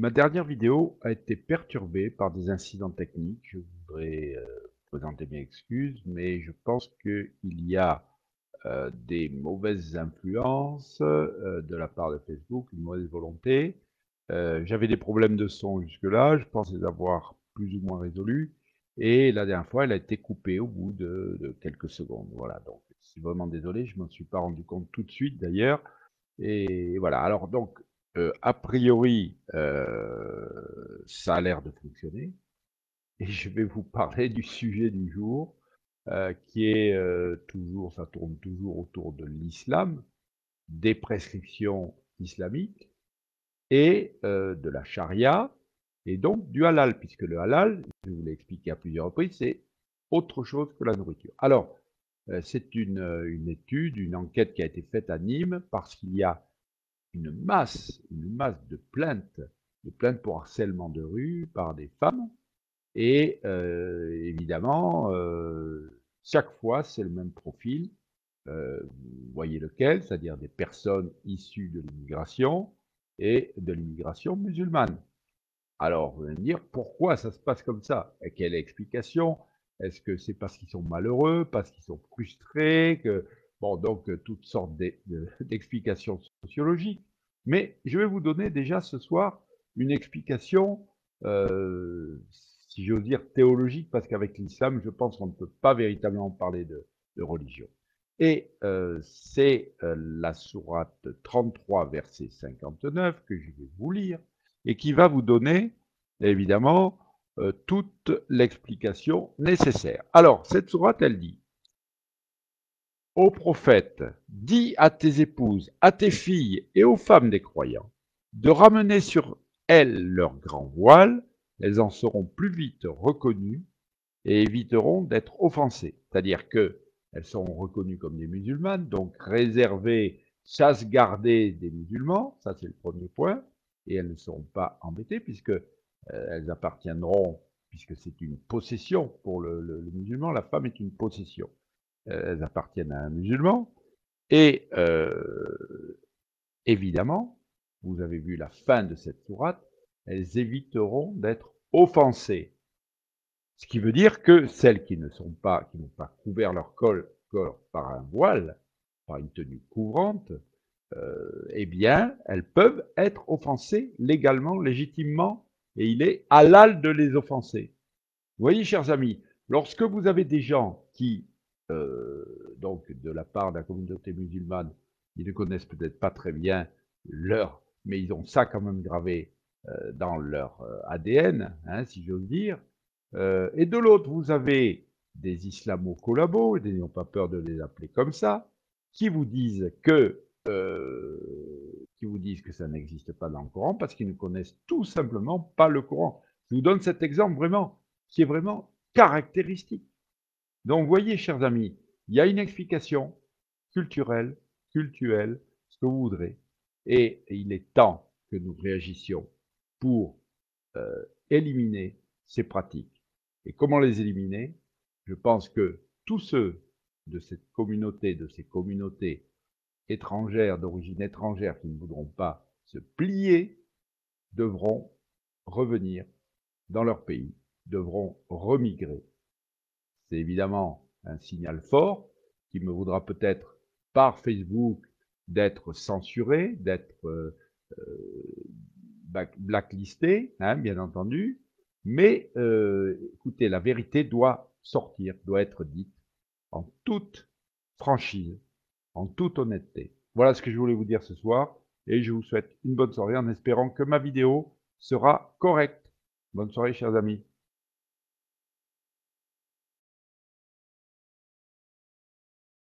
Ma dernière vidéo a été perturbée par des incidents techniques. Je voudrais présenter mes excuses, mais je pense qu'il y a des mauvaises influences de la part de Facebook, une mauvaise volonté. J'avais des problèmes de son jusque-là, je pense les avoir plus ou moins résolus. Et la dernière fois, elle a été coupée au bout de quelques secondes. Voilà, donc je suis vraiment désolé, je ne m'en suis pas rendu compte tout de suite d'ailleurs. Et voilà, alors donc, a priori, ça a l'air de fonctionner. Et je vais vous parler du sujet du jour, qui est toujours, ça tourne toujours autour de l'islam, des prescriptions islamiques et de la charia, et donc du halal, puisque le halal, je vous l'ai expliqué à plusieurs reprises, c'est autre chose que la nourriture. Alors, c'est une étude, une enquête qui a été faite à Nîmes, parce qu'il y a une masse de plaintes pour harcèlement de rue par des femmes. Et évidemment, chaque fois, c'est le même profil. Vous voyez lequel, c'est-à-dire des personnes issues de l'immigration et de l'immigration musulmane. Alors, vous allez me dire, pourquoi ça se passe comme ça? Et quelle est l'explication? Est-ce que c'est parce qu'ils sont malheureux, parce qu'ils sont frustrés, que bon, donc toutes sortes d'explications sociologiques. Mais je vais vous donner déjà ce soir une explication, si j'ose dire, théologique, parce qu'avec l'islam, je pense qu'on ne peut pas véritablement parler de religion. Et c'est la sourate 33, verset 59, que je vais vous lire, et qui va vous donner, évidemment, toute l'explication nécessaire. Alors, cette sourate, elle dit: Ô prophète, dis à tes épouses, à tes filles et aux femmes des croyants de ramener sur elles leur grand voile, elles en seront plus vite reconnues et éviteront d'être offensées. C'est-à-dire que elles seront reconnues comme des musulmanes, donc réservées, chasse gardée des musulmans, ça c'est le premier point, et elles ne seront pas embêtées puisque elles appartiendront, puisque c'est une possession pour le musulman, la femme est une possession. Elles appartiennent à un musulman, et évidemment, vous avez vu la fin de cette sourate, elles éviteront d'être offensées. Ce qui veut dire que celles qui n'ont pas couvert leur corps par un voile, par une tenue couvrante, eh bien, elles peuvent être offensées légalement, légitimement, et il est halal de les offenser. Vous voyez, chers amis, lorsque vous avez des gens qui, donc de la part de la communauté musulmane, ils ne connaissent peut-être pas très bien mais ils ont ça quand même gravé dans leur ADN, hein, si j'ose dire. Et de l'autre, vous avez des islamo-collabos, et n'ayons pas peur de les appeler comme ça, qui vous disent que ça n'existe pas dans le Coran parce qu'ils ne connaissent tout simplement pas le Coran. Je vous donne cet exemple vraiment, qui est vraiment caractéristique. Donc, vous voyez, chers amis, il y a une explication culturelle, cultuelle, ce que vous voudrez, et il est temps que nous réagissions pour éliminer ces pratiques. Et comment les éliminer? Je pense que tous ceux de cette communauté, de ces communautés étrangères, d'origine étrangère, qui ne voudront pas se plier, devront revenir dans leur pays, devront remigrer. C'est évidemment un signal fort qui me vaudra peut-être par Facebook d'être censuré, d'être blacklisté, hein, bien entendu, mais écoutez, la vérité doit sortir, doit être dite en toute franchise, en toute honnêteté. Voilà ce que je voulais vous dire ce soir, et je vous souhaite une bonne soirée en espérant que ma vidéo sera correcte. Bonne soirée, chers amis.